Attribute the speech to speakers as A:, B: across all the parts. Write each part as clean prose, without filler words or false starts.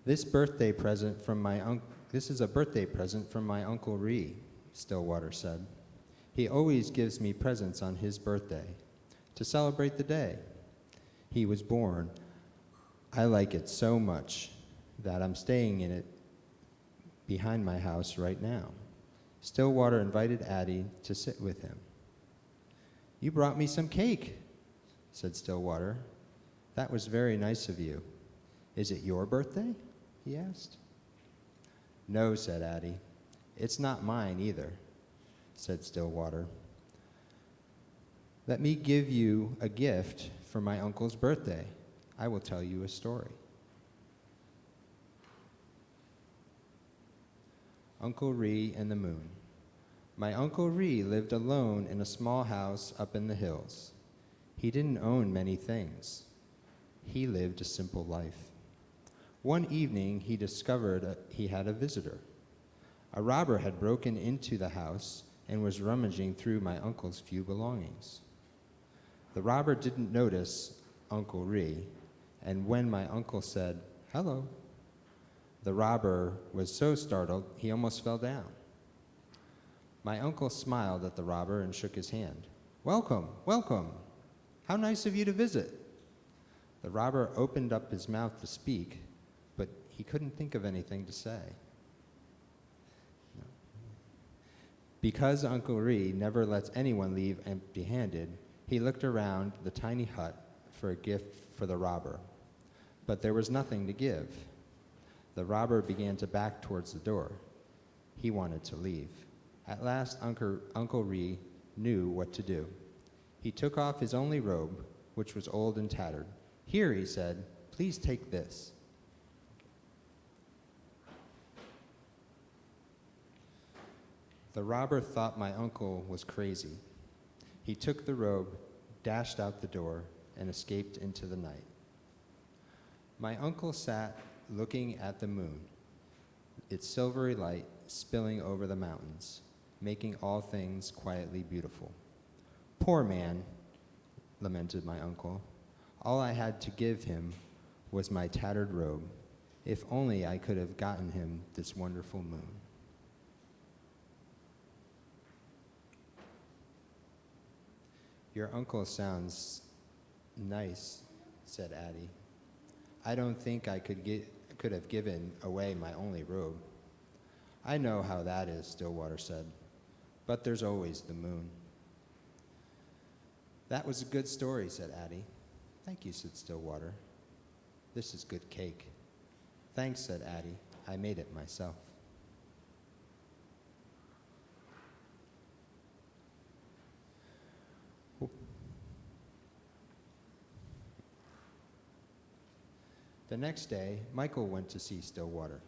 A: This is a birthday present from my Uncle Ree, Stillwater said. He always gives me presents on his birthday to celebrate the day he was born. I like it so much that I'm staying in it behind my house right now. Stillwater invited Addie to sit with him. You brought me some cake, said Stillwater. That was very nice of you. Is it your birthday? He asked. No, said Addie. It's not mine either, said Stillwater. Let me give you a gift for my uncle's birthday. I will tell you a story. Uncle Ree and the Moon. My Uncle Ree lived alone in a small house up in the hills. He didn't own many things. He lived a simple life. One evening, he discovered he had a visitor. A robber had broken into the house and was rummaging through my uncle's few belongings. The robber didn't notice Uncle Ree, and when my uncle said, "Hello," the robber was so startled he almost fell down. My uncle smiled at the robber and shook his hand. "Welcome, welcome. How nice of you to visit." The robber opened up his mouth to speak, but he couldn't think of anything to say. Because Uncle Ree never lets anyone leave empty-handed, he looked around the tiny hut for a gift for the robber, but there was nothing to give. The robber began to back towards the door. He wanted to leave. At last, Uncle Ree knew what to do. He took off his only robe, which was old and tattered. "Here," he said, "please take this." The robber thought my uncle was crazy. He took the robe, dashed out the door, and escaped into the night. My uncle sat looking at the moon, its silvery light spilling over the mountains, making all things quietly beautiful. "Poor man," lamented my uncle. "All I had to give him was my tattered robe. If only I could have gotten him this wonderful moon." Your uncle sounds nice, said Addie. I don't think I could have given away my only robe. I know how that is, Stillwater said, but there's always the moon. That was a good story, said Addie. Thank you, said Stillwater. This is good cake. Thanks, said Addie. I made it myself. The next day, Michael went to see Stillwater.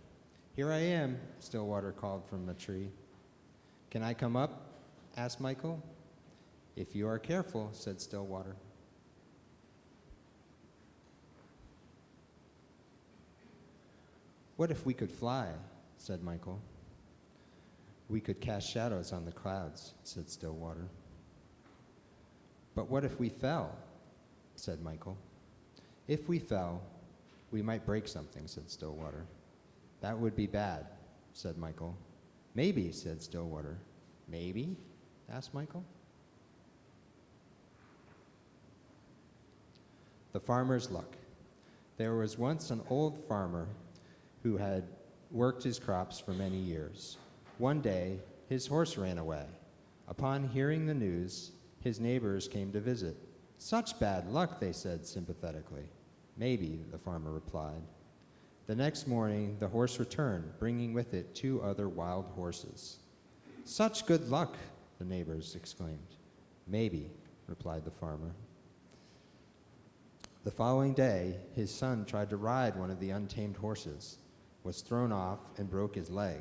A: Here I am, Stillwater called from a tree. Can I come up? Asked Michael. If you are careful, said Stillwater. What if we could fly, said Michael. We could cast shadows on the clouds, said Stillwater. But what if we fell, said Michael. If we fell, we might break something, said Stillwater. That would be bad, said Michael. Maybe, said Stillwater. Maybe? Asked Michael. The farmer's luck. There was once an old farmer who had worked his crops for many years. One day, his horse ran away. Upon hearing the news, his neighbors came to visit. Such bad luck, they said sympathetically. Maybe, the farmer replied. The next morning, the horse returned, bringing with it 2 other wild horses. Such good luck, the neighbors exclaimed. Maybe, replied the farmer. The following day, his son tried to ride one of the untamed horses, was thrown off, and broke his leg.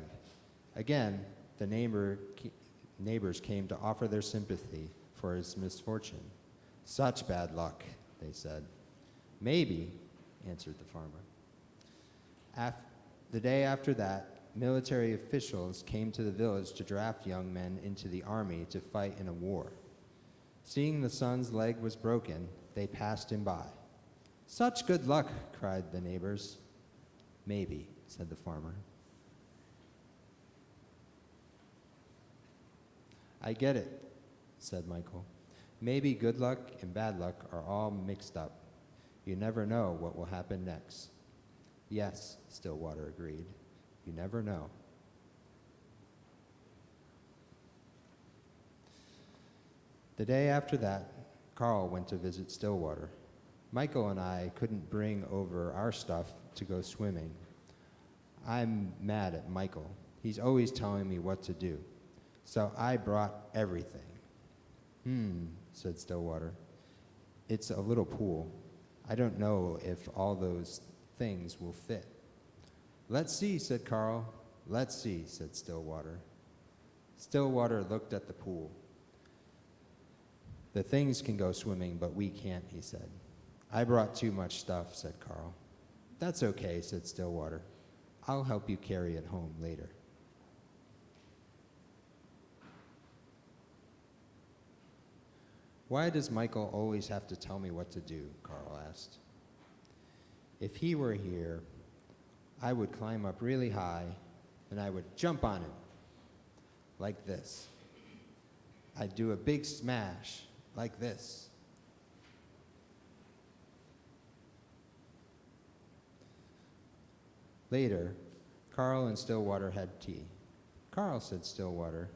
A: Again, the neighbors came to offer their sympathy for his misfortune. Such bad luck, they said. Maybe, answered the farmer. The day after that, military officials came to the village to draft young men into the army to fight in a war. Seeing the son's leg was broken, they passed him by. Such good luck, cried the neighbors. Maybe, said the farmer. I get it, said Michael. Maybe good luck and bad luck are all mixed up. You never know what will happen next. Yes, Stillwater agreed. You never know. The day after that, Carl went to visit Stillwater. Michael and I couldn't bring over our stuff to go swimming. I'm mad at Michael. He's always telling me what to do. So I brought everything. Said Stillwater. It's a little pool. I don't know if all those things will fit. Let's see, said Carl. Let's see, said Stillwater. Stillwater looked at the pool. The things can go swimming, but we can't, he said. I brought too much stuff, said Carl. That's okay, said Stillwater. I'll help you carry it home later. Why does Michael always have to tell me what to do? Carl asked. If he were here, I would climb up really high and I would jump on him like this. I'd do a big smash like this. Later, Carl and Stillwater had tea. Carl, said Stillwater,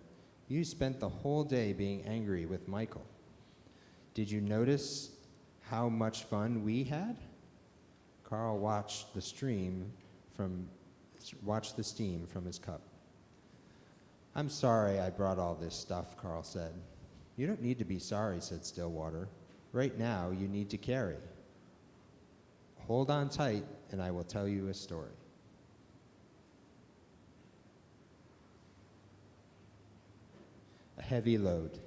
A: you spent the whole day being angry with Michael. Did you notice how much fun we had? Carl watched the steam from his cup. I'm sorry I brought all this stuff, Carl said. You don't need to be sorry, said Stillwater. Right now, you need to carry. Hold on tight, and I will tell you a story. A heavy load.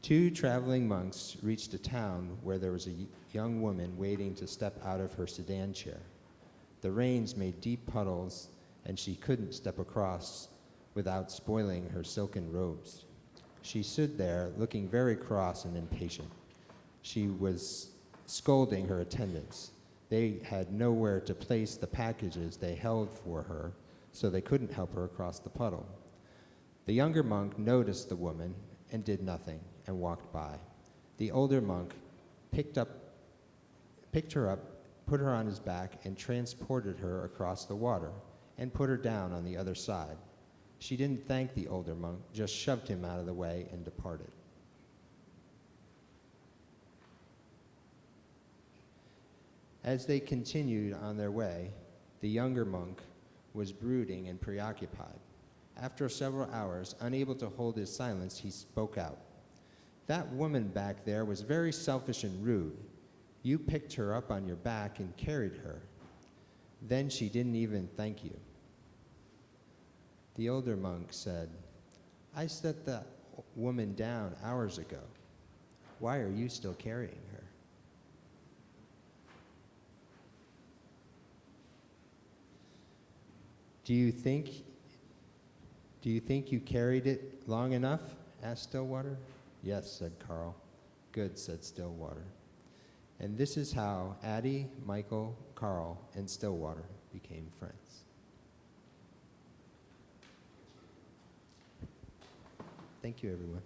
A: 2 traveling monks reached a town where there was a young woman waiting to step out of her sedan chair. The rains made deep puddles, and she couldn't step across without spoiling her silken robes. She stood there looking very cross and impatient. She was scolding her attendants. They had nowhere to place the packages they held for her, so they couldn't help her across the puddle. The younger monk noticed the woman and did nothing and walked by. The older monk picked her up, put her on his back, and transported her across the water and put her down on the other side. She didn't thank the older monk, just shoved him out of the way and departed. As they continued on their way, the younger monk was brooding and preoccupied. After several hours, unable to hold his silence, he spoke out. That woman back there was very selfish and rude. You picked her up on your back and carried her. Then she didn't even thank you. The older monk said, I set that woman down hours ago. Why are you still carrying her? Do you think you carried it long enough? Asked Stillwater. Yes, said Carl. Good, said Stillwater. And this is how Addie, Michael, Carl, and Stillwater became friends. Thank you, everyone.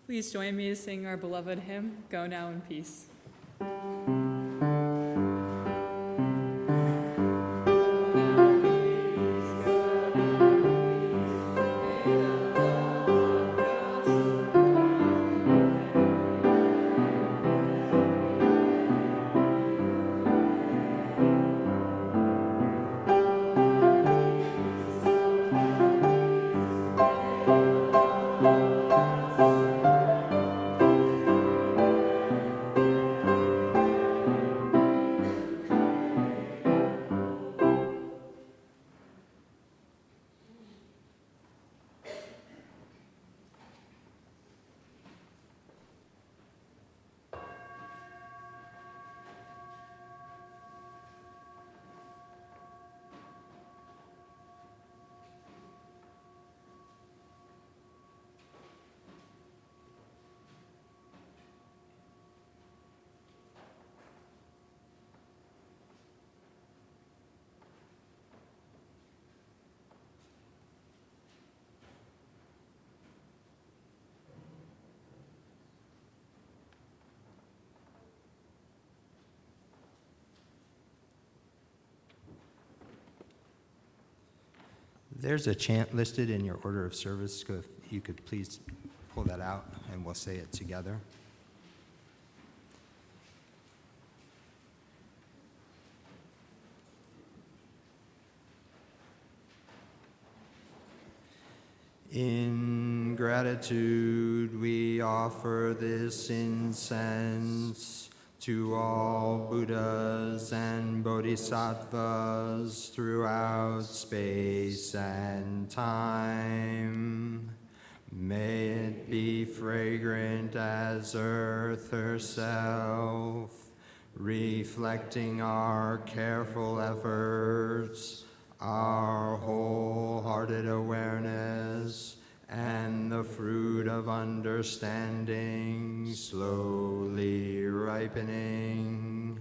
B: Please join me to sing our beloved hymn, Go Now in Peace.
A: There's a chant listed in your order of service. So if you could please pull that out and we'll say it together. In gratitude, we offer this incense to all Buddhas and Bodhisattvas throughout space and time. May it be fragrant as earth herself, reflecting our careful efforts, our wholehearted awareness, and the fruit of understanding slowly ripening.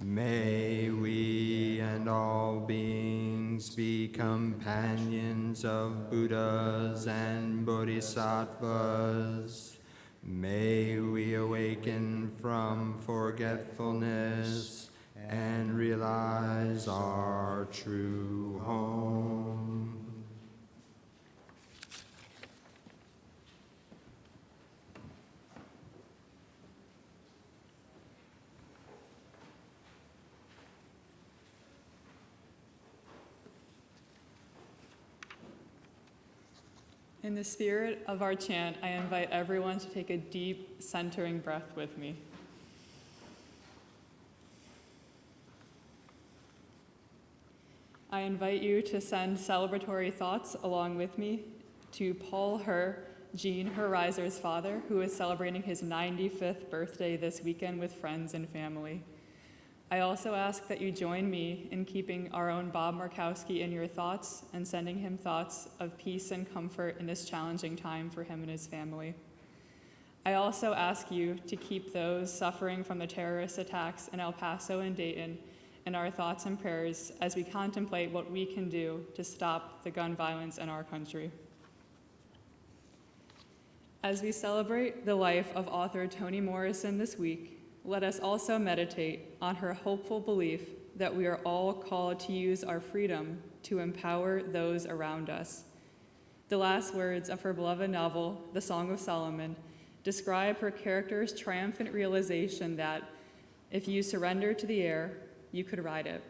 A: May we and all beings be companions of Buddhas and Bodhisattvas. May we awaken from forgetfulness and realize our true home.
B: In the spirit of our chant, I invite everyone to take a deep, centering breath with me. I invite you to send celebratory thoughts along with me to Paul Herr, Jean Herr Reiser's father, who is celebrating his 95th birthday this weekend with friends and family. I also ask that you join me in keeping our own Bob Markowski in your thoughts and sending him thoughts of peace and comfort in this challenging time for him and his family. I also ask you to keep those suffering from the terrorist attacks in El Paso and Dayton in our thoughts and prayers as we contemplate what we can do to stop the gun violence in our country. As we celebrate the life of author Toni Morrison this week, let us also meditate on her hopeful belief that we are all called to use our freedom to empower those around us. The last words of her beloved novel, The Song of Solomon, describe her character's triumphant realization that if you surrender to the air, you could ride it.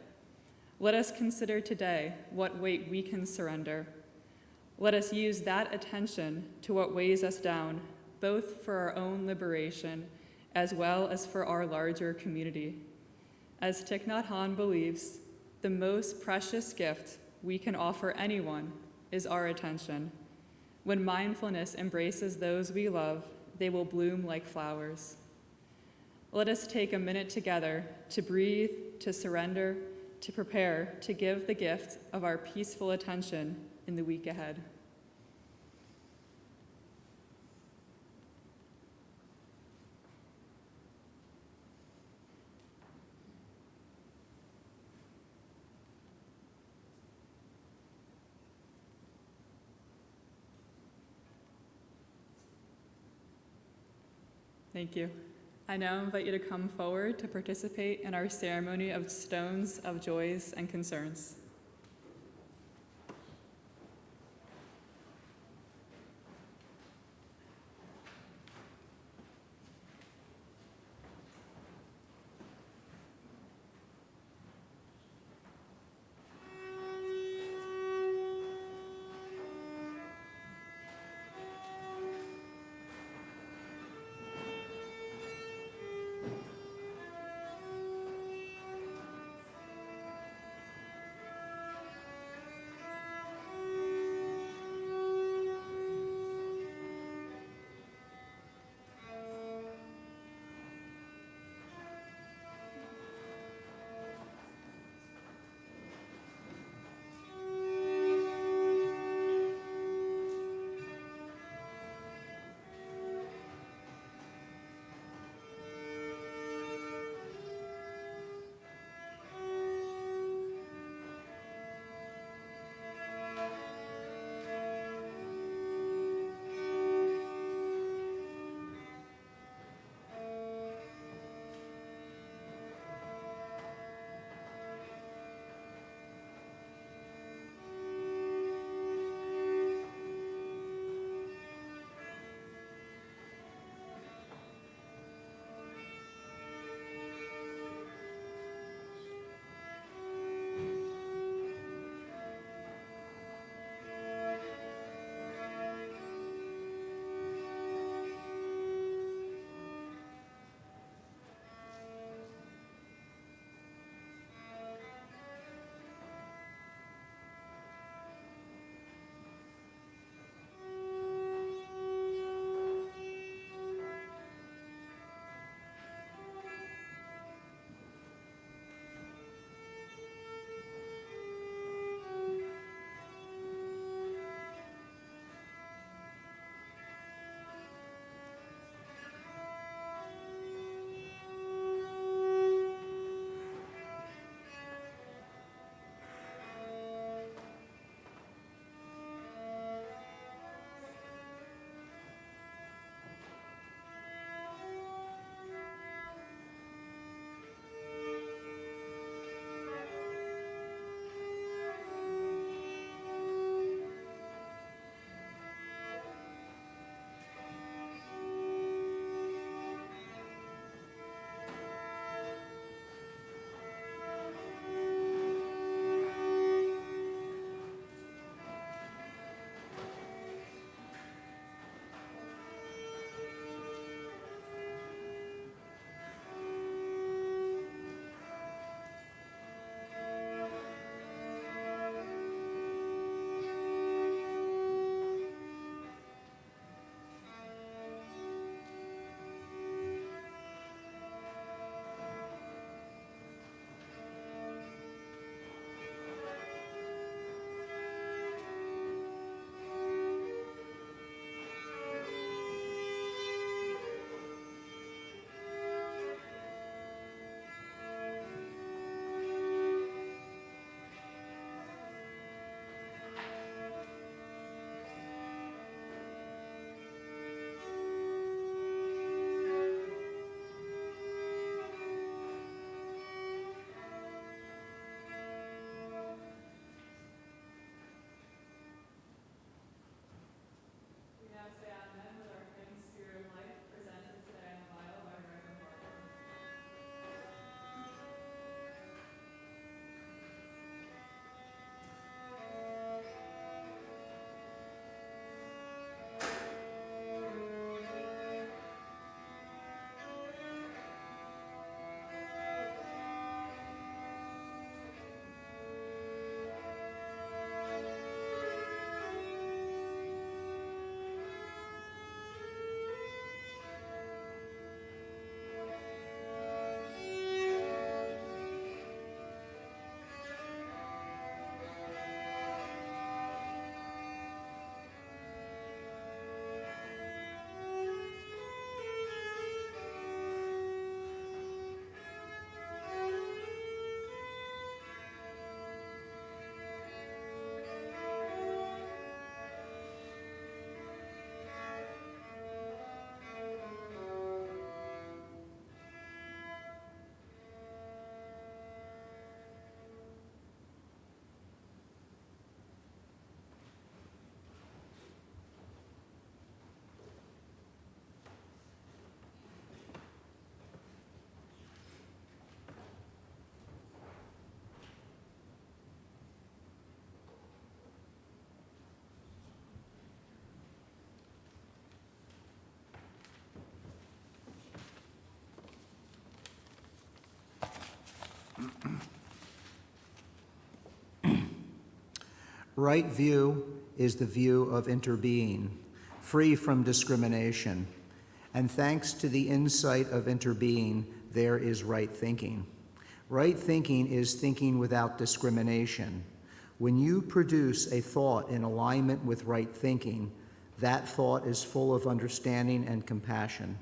B: Let us consider today what weight we can surrender. Let us use that attention to what weighs us down, both for our own liberation as well as for our larger community. As Thich Nhat Hanh believes, the most precious gift we can offer anyone is our attention. When mindfulness embraces those we love, they will bloom like flowers. Let us take a minute together to breathe, to surrender, to prepare to give the gift of our peaceful attention in the week ahead. Thank you. I now invite you to come forward to participate in our ceremony of stones of joys and concerns.
C: Right view is the view of interbeing, free from discrimination. And thanks to the insight of interbeing, there is right thinking. Right thinking is thinking without discrimination. When you produce a thought in alignment with right thinking, that thought is full of understanding and compassion.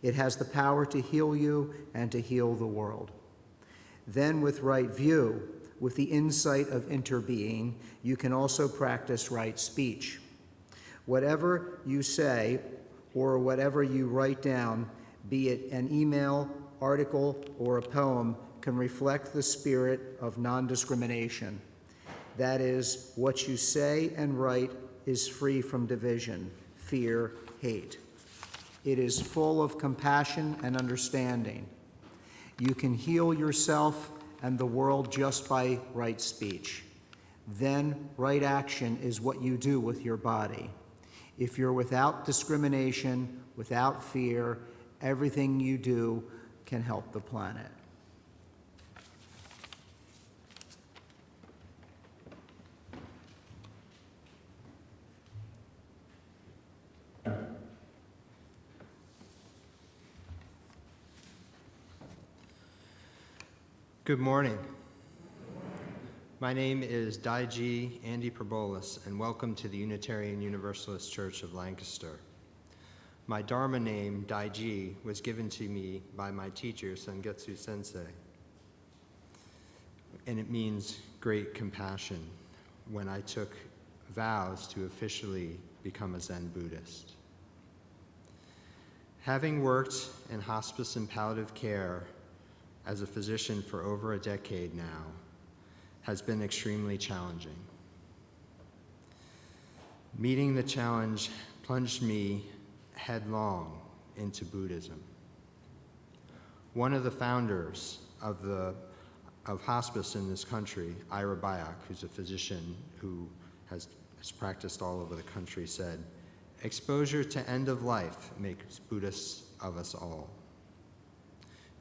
C: It has the power to heal you and to heal the world. Then with right view, with the insight of interbeing, you can also practice right speech. Whatever you say or whatever you write down, be it an email, article, or a poem, can reflect the spirit of non-discrimination. That is, what you say and write is free from division, fear, hate. It is full of compassion and understanding. You can heal yourself and the world just by right speech. Then right action is what you do with your body. If you're without discrimination, without fear, everything you do can help the planet.
A: Good morning. My name is Daiji Andy Probolus, and welcome to the Unitarian Universalist Church of Lancaster. My Dharma name, Daiji, was given to me by my teacher, Sengetsu Sensei, and it means great compassion when I took vows to officially become a Zen Buddhist. Having worked in hospice and palliative care as a physician for over a decade now has been extremely challenging. Meeting the challenge plunged me headlong into Buddhism. One of the founders of hospice in this country, Ira Byock, who's a physician who has practiced all over the country, said, "Exposure to end of life makes Buddhists of us all."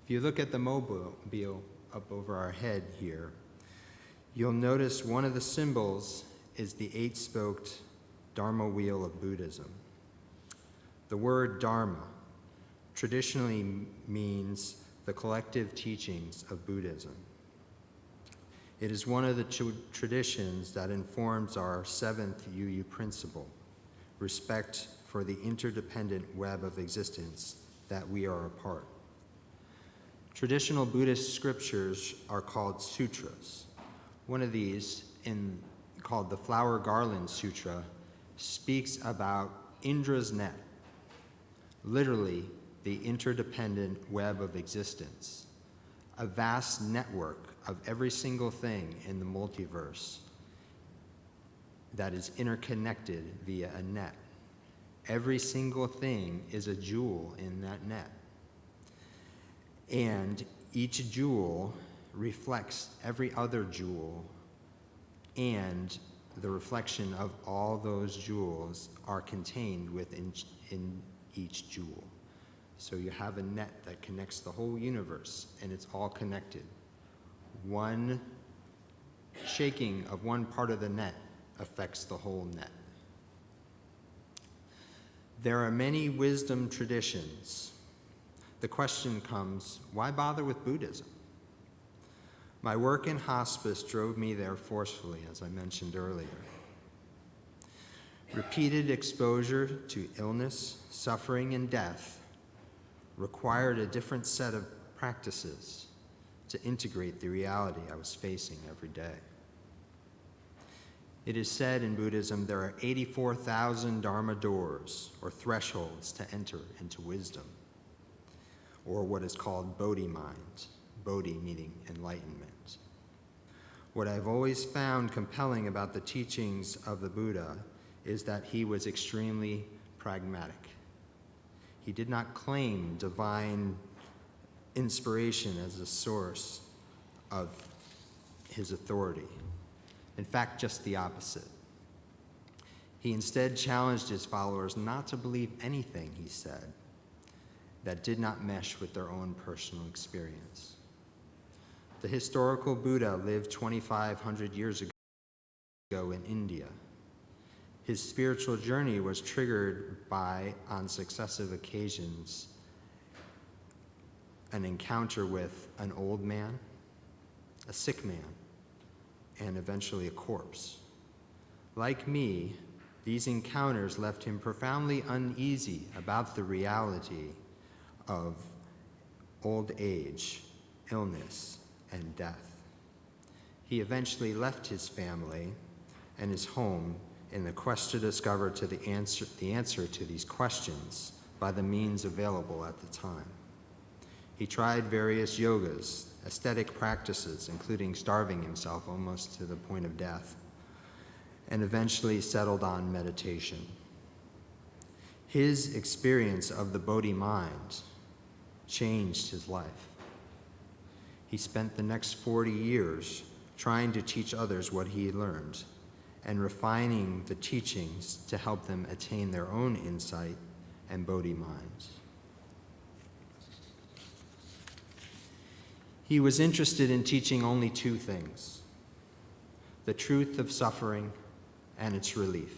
A: If you look at the mobile up over our head here, you'll notice one of the symbols is the 8-spoked Dharma wheel of Buddhism. The word Dharma traditionally means the collective teachings of Buddhism. It is one of the traditions that informs our 7th UU principle, respect for the interdependent web of existence that we are a part. Traditional Buddhist scriptures are called sutras. One of these, called the Flower Garland Sutra, speaks about Indra's net, literally the interdependent web of existence, a vast network of every single thing in the multiverse that is interconnected via a net. Every single thing is a jewel in that net. And each jewel reflects every other jewel, and the reflection of all those jewels are contained within each jewel. So you have a net that connects the whole universe, and it's all connected. One shaking of one part of the net affects the whole net. There are many wisdom traditions. The question comes, why bother with Buddhism? My work in hospice drove me there forcefully, as I mentioned earlier. Repeated exposure to illness, suffering, and death required a different set of practices to integrate the reality I was facing every day. It is said in Buddhism there are 84,000 Dharma doors, or thresholds, to enter into wisdom, or what is called Bodhi mind, Bodhi meaning enlightenment. What I've always found compelling about the teachings of the Buddha is that he was extremely pragmatic. He did not claim divine inspiration as a source of his authority. In fact, just the opposite. He instead challenged his followers not to believe anything he said that did not mesh with their own personal experience. The historical Buddha lived 2,500 years ago in India. His spiritual journey was triggered by, on successive occasions, an encounter with an old man, a sick man, and eventually a corpse. Like me, these encounters left him profoundly uneasy about the reality of old age, illness, and death. He eventually left his family and his home in the quest to discover the answer to these questions by the means available at the time. He tried various yogas, ascetic practices, including starving himself almost to the point of death, and eventually settled on meditation. His experience of the Bodhi mind changed his life. He spent the next 40 years trying to teach others what he learned and refining the teachings to help them attain their own insight and Bodhi minds. He was interested in teaching only two things: the truth of suffering and its relief.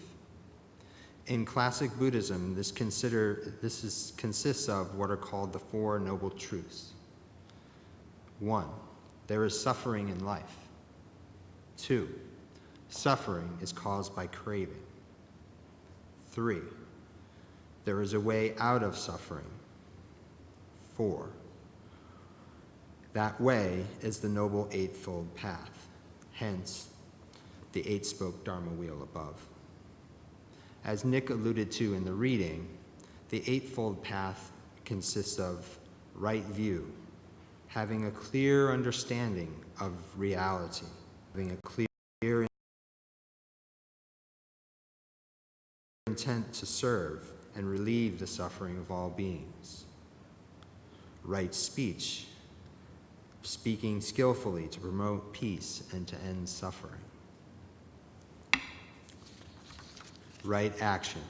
A: In classic Buddhism, this consists of what are called the Four Noble Truths. 1, there is suffering in life. 2, suffering is caused by craving. 3, there is a way out of suffering. 4, that way is the Noble Eightfold Path, hence the 8-spoke Dharma wheel above. As Nick alluded to in the reading, the Eightfold Path consists of right view, having a clear understanding of reality, having a clear intent to serve and relieve the suffering of all beings. Right speech, speaking skillfully to promote peace and to end suffering. Right action,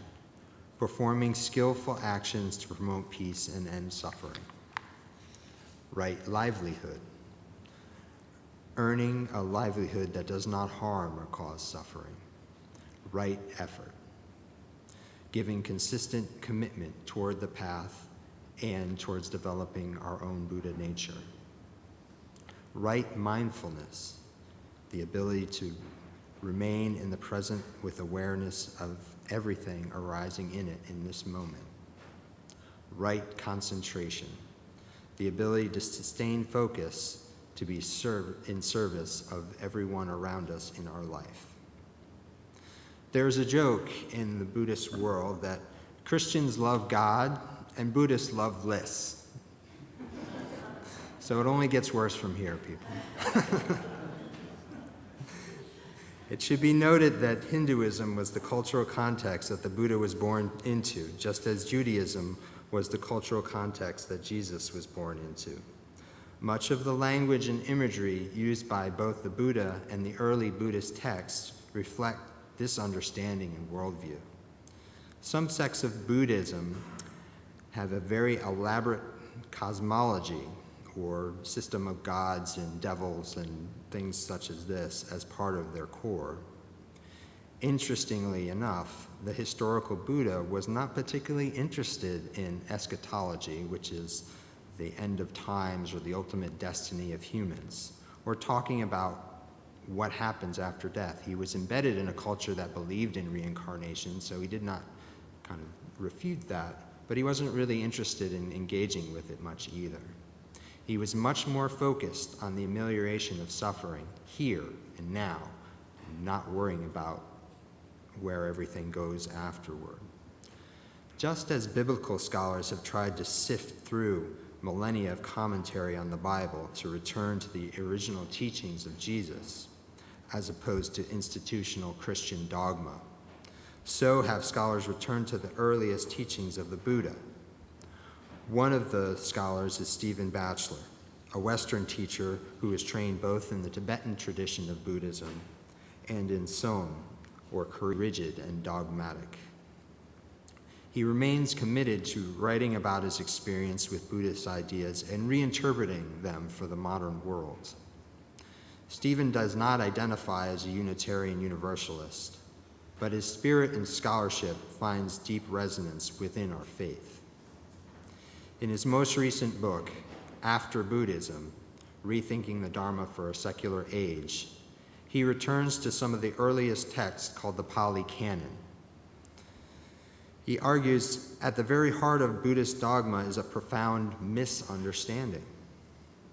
A: performing skillful actions to promote peace and end suffering. Right livelihood, earning a livelihood that does not harm or cause suffering. Right effort, giving consistent commitment toward the path and towards developing our own Buddha nature. Right mindfulness, the ability to remain in the present with awareness of everything arising in it in this moment. Right concentration, the ability to sustain focus to be in service of everyone around us in our life. There's a joke in the Buddhist world that Christians love God and Buddhists love lists. So it only gets worse from here, people. It should be noted that Hinduism was the cultural context that the Buddha was born into, just as Judaism was the cultural context that Jesus was born into. Much of the language and imagery used by both the Buddha and the early Buddhist texts reflect this understanding and worldview. Some sects of Buddhism have a very elaborate cosmology or system of gods and devils and things such as this as part of their core. Interestingly enough, the historical Buddha was not particularly interested in eschatology, which is the end of times or the ultimate destiny of humans, or talking about what happens after death. He was embedded in a culture that believed in reincarnation, so he did not kind of refute that, but he wasn't really interested in engaging with it much either. He was much more focused on the amelioration of suffering here and now, and not worrying about where everything goes afterward. Just as biblical scholars have tried to sift through millennia of commentary on the Bible to return to the original teachings of Jesus, as opposed to institutional Christian dogma, so have scholars returned to the earliest teachings of the Buddha. One of the scholars is Stephen Batchelor, a Western teacher who is trained both in the Tibetan tradition of Buddhism and in Son, or Korean, rigid and dogmatic. He remains committed to writing about his experience with Buddhist ideas and reinterpreting them for the modern world. Stephen does not identify as a Unitarian Universalist, but his spirit and scholarship finds deep resonance within our faith. In his most recent book, After Buddhism, Rethinking the Dharma for a Secular Age, he returns to some of the earliest texts called the Pali Canon. He argues at the very heart of Buddhist dogma is a profound misunderstanding.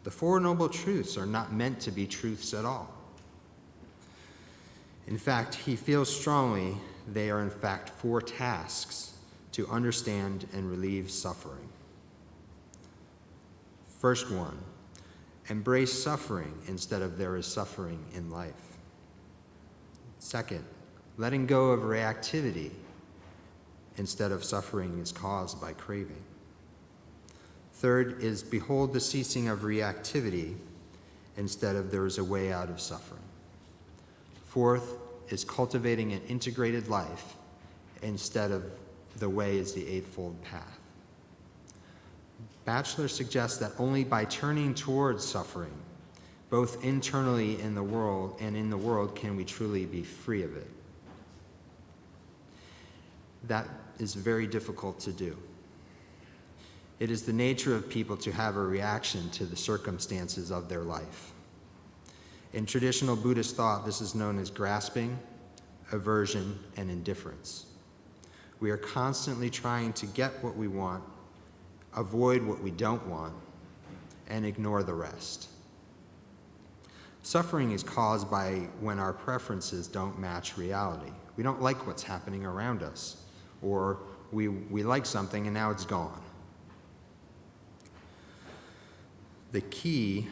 A: The Four Noble Truths are not meant to be truths at all. In fact, he feels strongly they are in fact 4 tasks to understand and relieve suffering. First one, embrace suffering instead of there is suffering in life. Second, letting go of reactivity instead of suffering is caused by craving. Third is behold the ceasing of reactivity instead of there is a way out of suffering. Fourth is cultivating an integrated life instead of the way is the Eightfold Path. Batchelor suggests that only by turning towards suffering, both internally in the world and in the world, can we truly be free of it. That is very difficult to do. It is the nature of people to have a reaction to the circumstances of their life. In traditional Buddhist thought, this is known as grasping, aversion, and indifference. We are constantly trying to get what we want, avoid what we don't want, and ignore the rest. Suffering is caused by when our preferences don't match reality. We don't like what's happening around us, or we like something and now it's gone. The key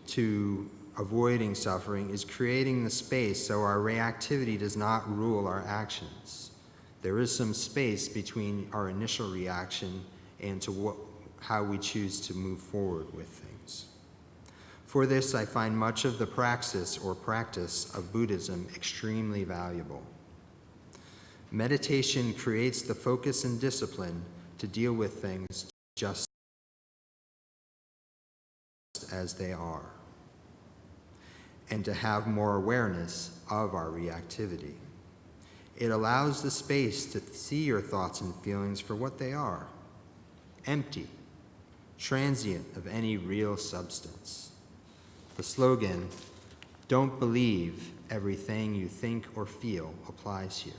A: to avoiding suffering is creating the space so our reactivity does not rule our actions. There is some space between our initial reaction and to how we choose to move forward with things. For this, I find much of the practice of Buddhism extremely valuable. Meditation creates the focus and discipline to deal with things just as they are, and to have more awareness of our reactivity. It allows the space to see your thoughts and feelings for what they are, empty, transient of any real substance. The slogan, "Don't believe everything you think or feel," applies here.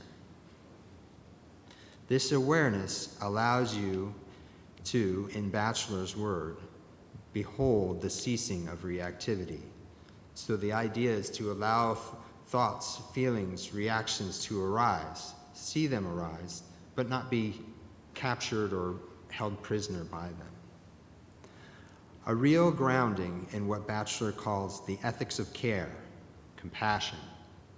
A: This awareness allows you to, in Batchelor's word, behold the ceasing of reactivity. So the idea is to allow thoughts, feelings, reactions to arise, see them arise, but not be captured or held prisoner by them. A real grounding in what Batchelor calls the ethics of care, compassion,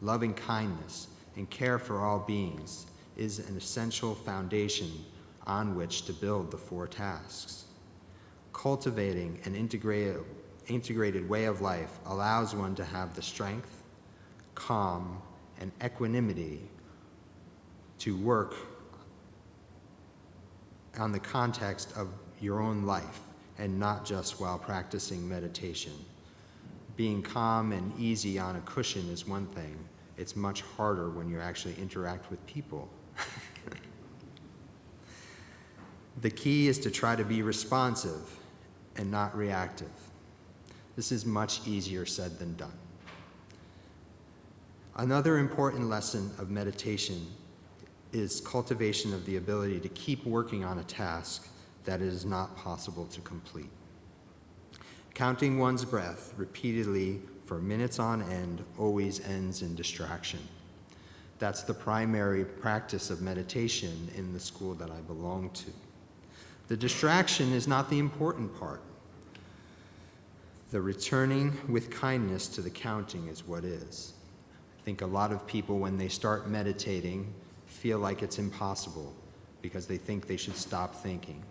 A: loving kindness, and care for all beings is an essential foundation on which to build the 4 tasks. Cultivating an integrated way of life allows one to have the strength, calm, and equanimity to work on the context of your own life and not just while practicing meditation. Being calm and easy on a cushion is one thing. It's much harder when you actually interact with people. The key is to try to be responsive and not reactive. This is much easier said than done. Another important lesson of meditation is cultivation of the ability to keep working on a task that it is not possible to complete. Counting one's breath repeatedly for minutes on end always ends in distraction. That's the primary practice of meditation in the school that I belong to. The distraction is not the important part. The returning with kindness to the counting is what is. I think a lot of people, when they start meditating, feel like it's impossible because they think they should stop thinking.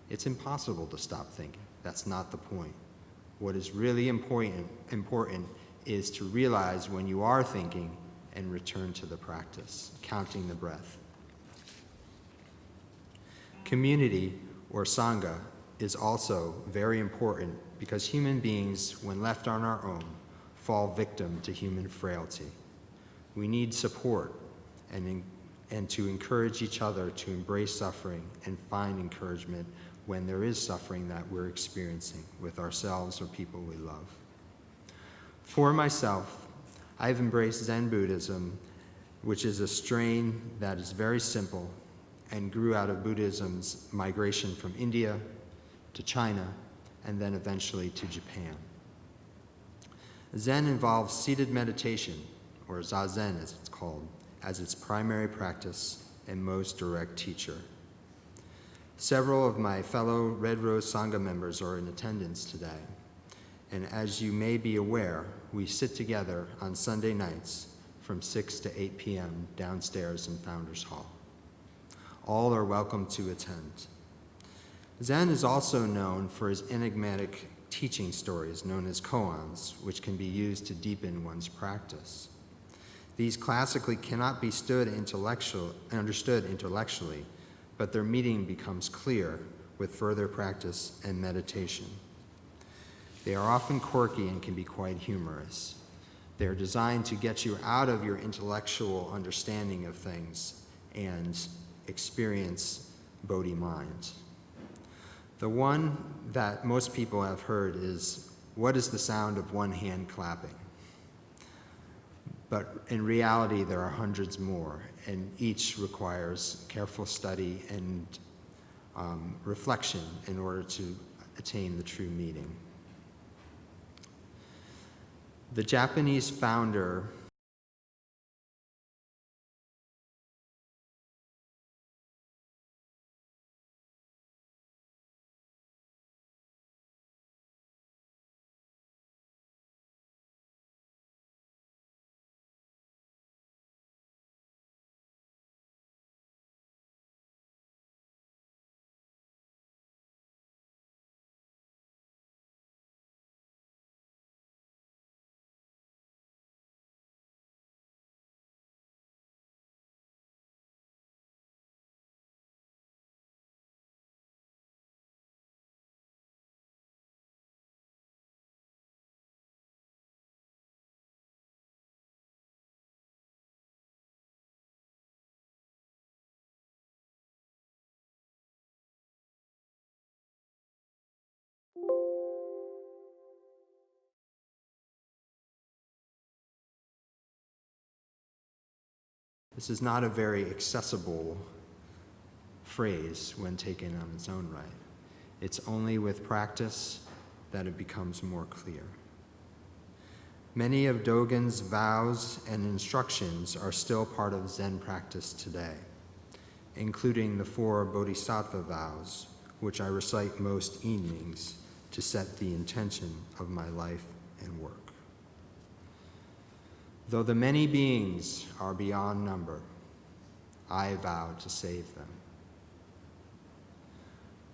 A: It's impossible to stop thinking. That's not the point. What is really important is to realize when you are thinking and return to the practice, counting the breath. Community, or Sangha, is also very important because human beings, when left on our own, fall victim to human frailty. We need support and to encourage each other to embrace suffering and find encouragement when there is suffering that we're experiencing with ourselves or people we love. For myself, I've embraced Zen Buddhism, which is a strain that is very simple and grew out of Buddhism's migration from India to China and then eventually to Japan. Zen involves seated meditation, or Zazen as it's called, as its primary practice and most direct teacher. Several of my fellow Red Rose Sangha members are in attendance today, and as you may be aware, we sit together on Sunday nights from 6 to 8 p.m. downstairs in Founders Hall. All are welcome to attend. Zen is also known for his enigmatic teaching stories known as koans, which can be used to deepen one's practice. These classically cannot be understood intellectually, but their meaning becomes clear with further practice and meditation. They are often quirky and can be quite humorous. They are designed to get you out of your intellectual understanding of things and experience Bodhi mind. The one that most people have heard is, what is the sound of one hand clapping? But in reality, there are hundreds more, and each requires careful study and reflection in order to attain the true meaning. The Japanese founder This is not a very accessible phrase when taken on its own right. It's only with practice that it becomes more clear. Many of Dogen's vows and instructions are still part of Zen practice today, including the 4 Bodhisattva vows, which I recite most evenings to set the intention of my life and work. Though the many beings are beyond number, I vow to save them.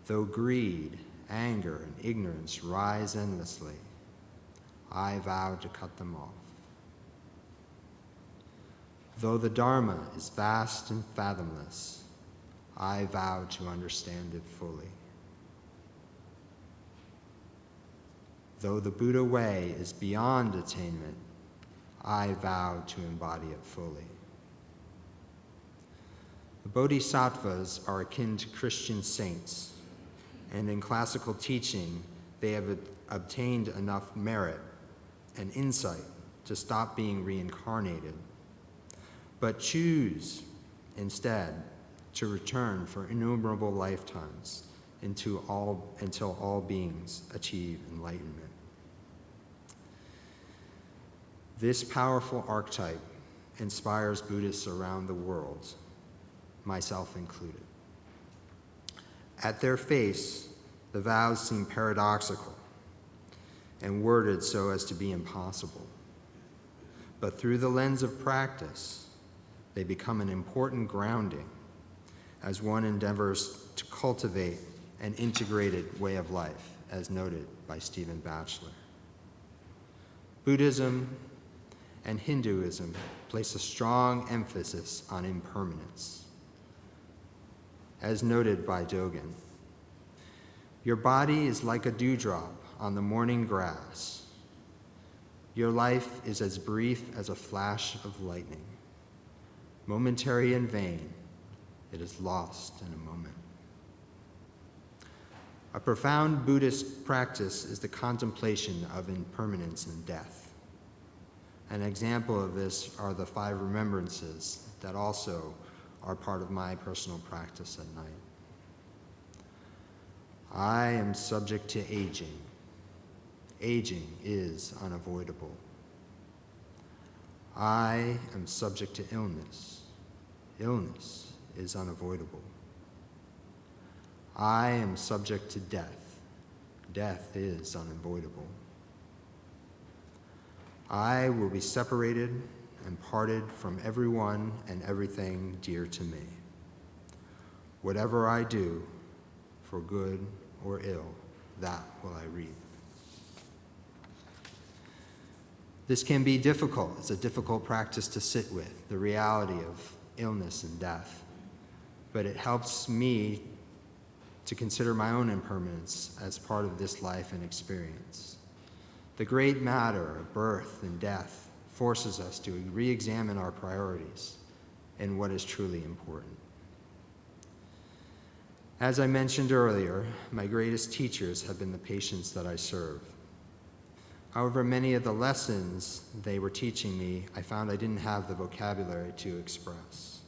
A: Though greed, anger, and ignorance rise endlessly, I vow to cut them off. Though the Dharma is vast and fathomless, I vow to understand it fully. Though the Buddha way is beyond attainment, I vow to embody it fully. The Bodhisattvas are akin to Christian saints, and in classical teaching, they have obtained enough merit and insight to stop being reincarnated, but choose instead to return for innumerable lifetimes until all beings achieve enlightenment. This powerful archetype inspires Buddhists around the world, myself included. At their face, the vows seem paradoxical and worded so as to be impossible. But through the lens of practice, they become an important grounding as one endeavors to cultivate an integrated way of life, as noted by Stephen Batchelor. Buddhism and Hinduism place a strong emphasis on impermanence. As noted by Dogen, Your body is like a dewdrop on the morning grass. Your life is as brief as a flash of lightning. Momentary and vain, it is lost in a moment. A profound Buddhist practice is the contemplation of impermanence and death. An example of this are the 5 remembrances that also are part of my personal practice at night. I am subject to aging. Aging is unavoidable. I am subject to illness. Illness is unavoidable. I am subject to death. Death is unavoidable. I will be separated and parted from everyone and everything dear to me. Whatever I do, for good or ill, that will I reap. This can be difficult. It's a difficult practice to sit with, the reality of illness and death. But it helps me to consider my own impermanence as part of this life and experience. The great matter of birth and death forces us to re-examine our priorities and what is truly important. As I mentioned earlier, my greatest teachers have been the patients that I serve. However, many of the lessons they were teaching me, I found I didn't have the vocabulary to express.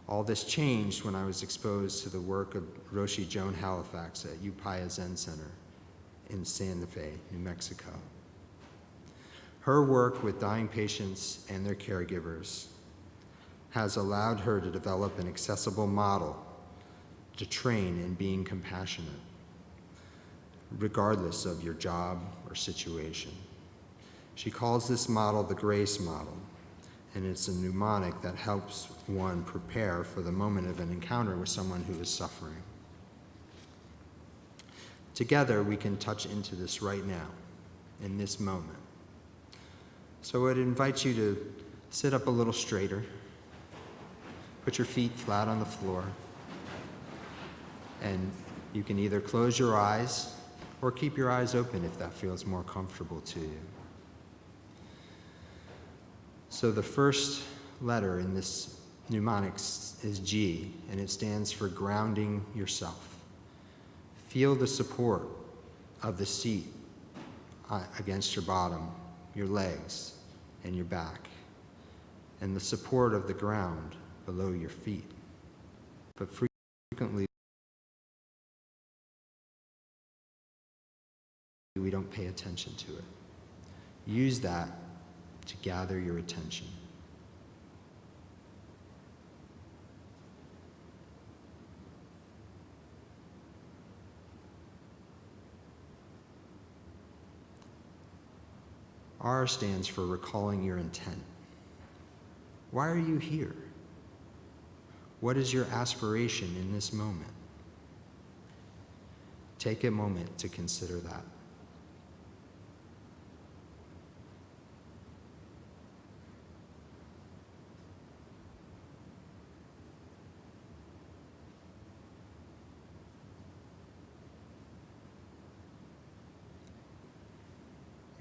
A: All this changed when I was exposed to the work of Roshi Joan Halifax at Upaya Zen Center in Santa Fe, New Mexico. Her work with dying patients and their caregivers has allowed her to develop an accessible model to train in being compassionate, regardless of your job or situation. She calls this model the grace model, and it's a mnemonic that helps one prepare for the moment of an encounter with someone who is suffering. Together, we can touch into this right now, in this moment. So I'd invite you to sit up a little straighter, put your feet flat on the floor, and you can either close your eyes or keep your eyes open if that feels more comfortable to you. So the first letter in this mnemonic is G, and it stands for grounding yourself. Feel the support of the seat against your bottom, your legs, and your back, and the support of the ground below your feet. But frequently, we don't pay attention to it. Use that to gather your attention. R stands for recalling your intent. Why are you here? What is your aspiration in this moment? Take a moment to consider that.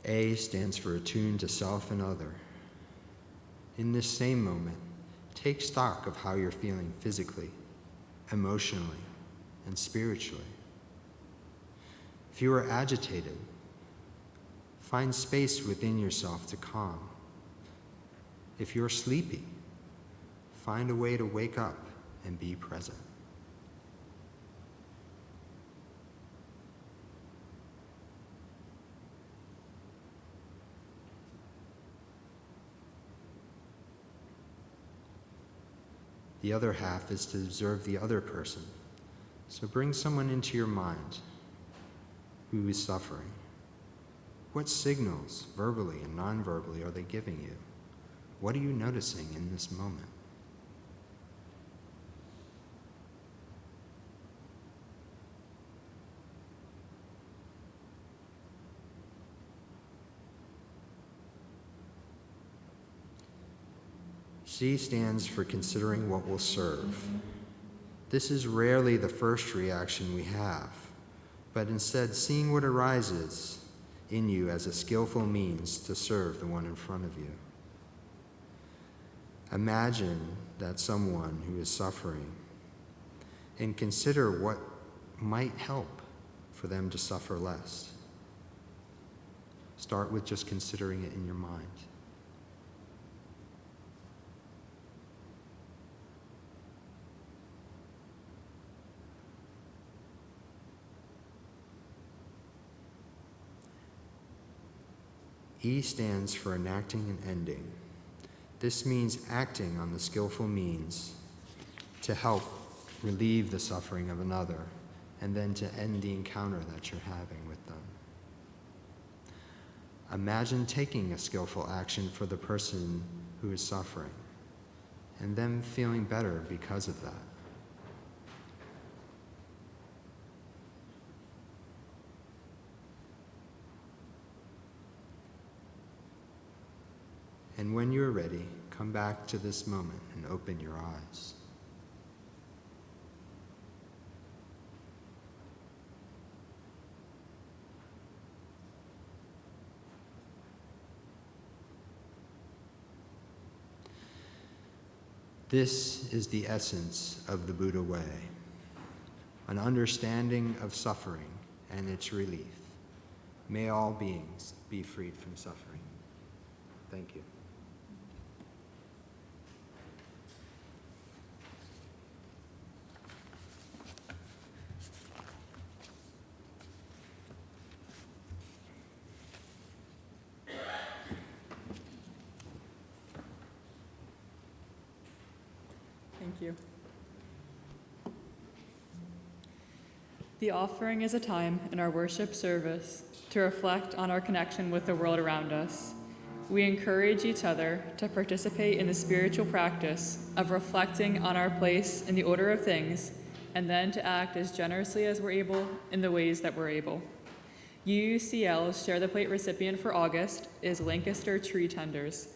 A: A stands for attune to self and other. In this same moment, take stock of how you're feeling physically, emotionally, and spiritually. If you are agitated, find space within yourself to calm. If you're sleepy, find a way to wake up and be present. The other half is to observe the other person. So bring someone into your mind who is suffering. What signals, verbally and non-verbally, are they giving you? What are you noticing in this moment? C stands for considering what will serve. This is rarely the first reaction we have, but instead seeing what arises in you as a skillful means to serve the one in front of you. Imagine that someone who is suffering and consider what might help for them to suffer less. Start with just considering it in your mind. E stands for enacting and ending. This means acting on the skillful means to help relieve the suffering of another, and then to end the encounter that you're having with them. Imagine taking a skillful action for the person who is suffering, and them feeling better because of that. And when you are ready, come back to this moment and open your eyes. This is the essence of the Buddha way, an understanding of suffering and its relief. May all beings be freed from suffering. Thank you.
B: Thank you. The offering is a time in our worship service to reflect on our connection with the world around us. We encourage each other to participate in the spiritual practice of reflecting on our place in the order of things, and then to act as generously as we're able in the ways that we're able. UUCL's Share the Plate recipient for August is Lancaster Tree Tenders.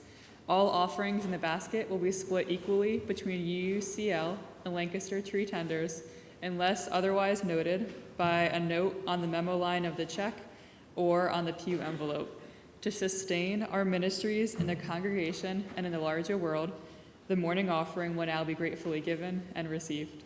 B: All offerings in the basket will be split equally between UUCL and Lancaster Tree Tenders, unless otherwise noted by a note on the memo line of the check or on the pew envelope. To sustain our ministries in the congregation and in the larger world, the morning offering will now be gratefully given and received.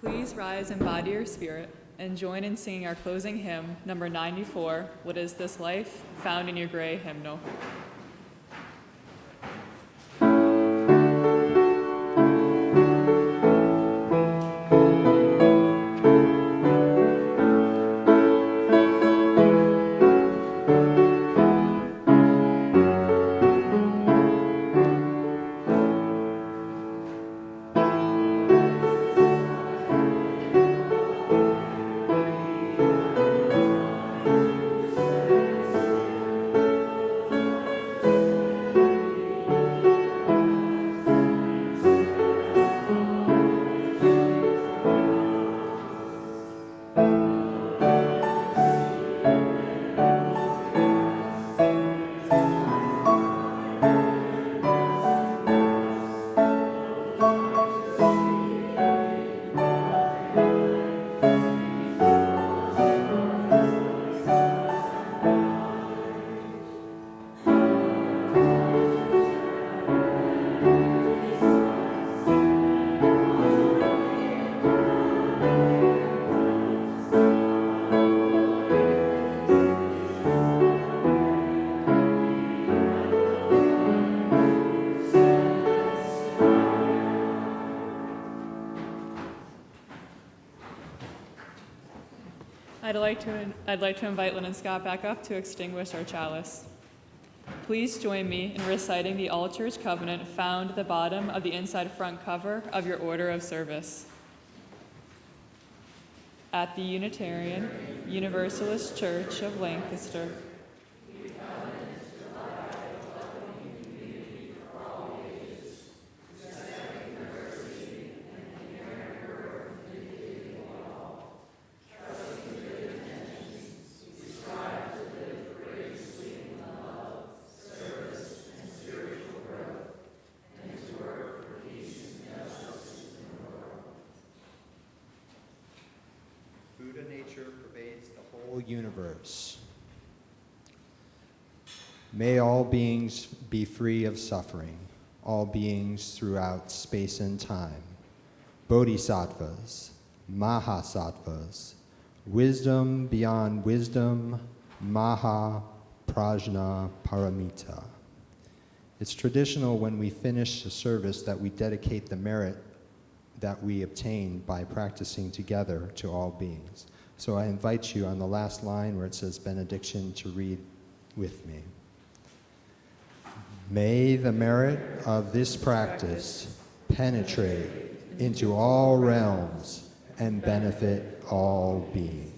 B: Please rise and body your spirit and join in singing our closing hymn, number 94, What is This Life?, found in your gray hymnal. I'd like to invite Lynn and Scott back up to extinguish our chalice. Please join me in reciting the altar's covenant found at the bottom of the inside front cover of your order of service. At the Unitarian Universalist Church of Lancaster,
A: Buddha nature pervades the whole universe. May all beings be free of suffering, all beings throughout space and time. Bodhisattvas, Mahasattvas, wisdom beyond wisdom, Maha Prajna Paramita. It's traditional when we finish a service that we dedicate the merit that we obtain by practicing together to all beings. So I invite you on the last line where it says benediction to read with me. May the merit of this practice penetrate into all realms and benefit all beings.